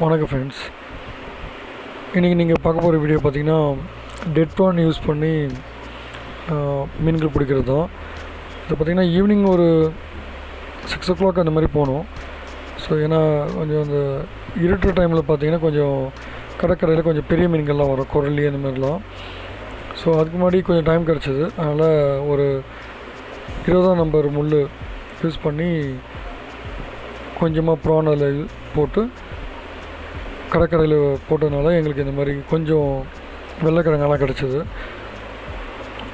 வணக்கம் ஃப்ரெண்ட்ஸ். இன்றைக்கி நீங்கள் பார்க்க போகிற வீடியோ பார்த்திங்கன்னா டெட் ப்ரான் யூஸ் பண்ணி மீன்கள் பிடிக்கிறது தான். இது பார்த்திங்கன்னா ஈவினிங் ஒரு 6 o'clock அந்த மாதிரி போகணும். ஸோ ஏன்னா கொஞ்சம் அந்த இருட்டுற டைமில் பார்த்திங்கன்னா கொஞ்சம் கடற்கரையில் கொஞ்சம் பெரிய மீன்கள்லாம் வரும், குரலி அந்த மாதிரிலாம். ஸோ அதுக்கு முன்னாடி கொஞ்சம் டைம் கிடச்சிது. அதனால் ஒரு 20ஆம் நம்பர் முள் யூஸ் பண்ணி கொஞ்சமாக ப்ரான் அதில் போட்டு கடற்கரையில் போட்டதுனால எங்களுக்கு இந்த மாதிரி கொஞ்சம் வெள்ளைக்கிழங்கெல்லாம் கிடச்சிது.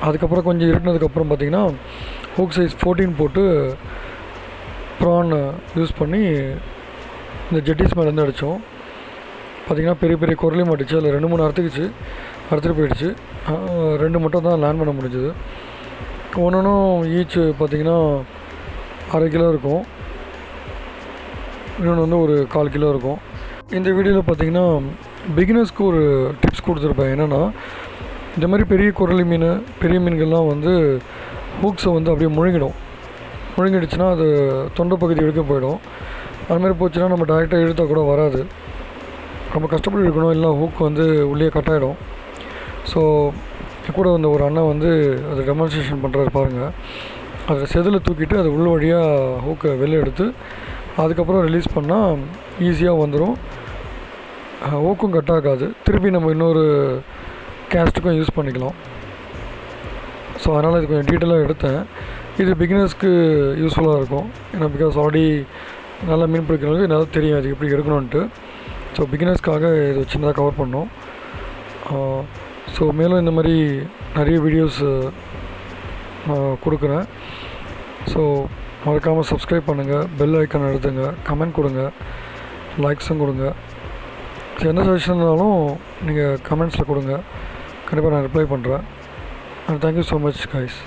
அதுக்கப்புறம் கொஞ்சம் இருட்டினதுக்கப்புறம் பார்த்திங்கன்னா ஹூக் சைஸ் 14 போட்டு ப்ரான் யூஸ் பண்ணி இந்த ஜெட்டிஸ் மேலேருந்து அடித்தோம். பார்த்திங்கன்னா பெரிய பெரிய குரலி மாட்டுச்சு. அதில் 2-3 அறுத்துட்டு போயிடுச்சு. 2 மட்டும் தான் லேண்ட் பண்ண முடிஞ்சுது. ஒன்றும் ஈச் பார்த்திங்கன்னா 1/2 கிலோ இருக்கும், இன்னொன்று வந்து ஒரு 1/4 கிலோ இருக்கும். இந்த வீடியோவில் பார்த்திங்கன்னா பிகினர்ஸ்க்கு ஒரு டிப்ஸ் கொடுத்துருப்பேன். என்னென்னா இந்த மாதிரி பெரிய குரலி மீன், பெரிய மீன்கள்லாம் வந்து ஹூக்ஸை வந்து அப்படியே முழுங்கிடுச்சுன்னா அது தொண்டை பகுதி வரைக்கும் போயிடும். அதுமாதிரி போச்சுன்னா நம்ம டைரெக்டாக இழுத்தால் கூட வராது, ரொம்ப கஷ்டப்பட்டு இருக்கணும், இல்லை ஹூக் வந்து உள்ளே கட்டாயிடும். ஸோ கூட வந்து ஒரு அண்ணன் வந்து அதை டெமான்ஸ்ட்ரேஷன் பண்ணுறாரு பாருங்கள். அதை செதில் தூக்கிட்டு அது உள் வழியாக ஹூக்கை வெளியே எடுத்து அதுக்கப்புறம் ரிலீஸ் பண்ணால் ஈஸியாக வந்துடும், ஹூக்கும் கட் ஆகாது. திருப்பி நம்ம இன்னொரு கேஸ்ட்டுக்கும் யூஸ் பண்ணிக்கலாம். ஸோ அதனால் இது கொஞ்சம் டீட்டெயிலாக எடுத்தேன். இது பிகினர்ஸ்க்கு யூஸ்ஃபுல்லாக இருக்கும். ஏன்னா பிகாஸ் ஆல்ரெடி நல்லா மீன் பிடிக்கிறவங்களுக்கு நல்லா தெரியும் அது எப்படி எடுக்கணுன்ட்டு. ஸோ பிகினர்ஸ்க்காக இது சின்னதாக கவர் பண்ணோம். ஸோ மேலும் இந்த மாதிரி நிறைய வீடியோஸ் கொடுக்குறேன். ஸோ மறக்காமல் சப்ஸ்கிரைப் பண்ணுங்கள், பெல் ஐக்கான் அழுத்துங்க, கமெண்ட் கொடுங்க, லைக்ஸும் கொடுங்க. எந்த சஜஷன்னாலும் நீங்கள் கமெண்ட்ஸில் கொடுங்க, கண்டிப்பாக நான் ரிப்ளை பண்ணுறேன். And thank you so much guys.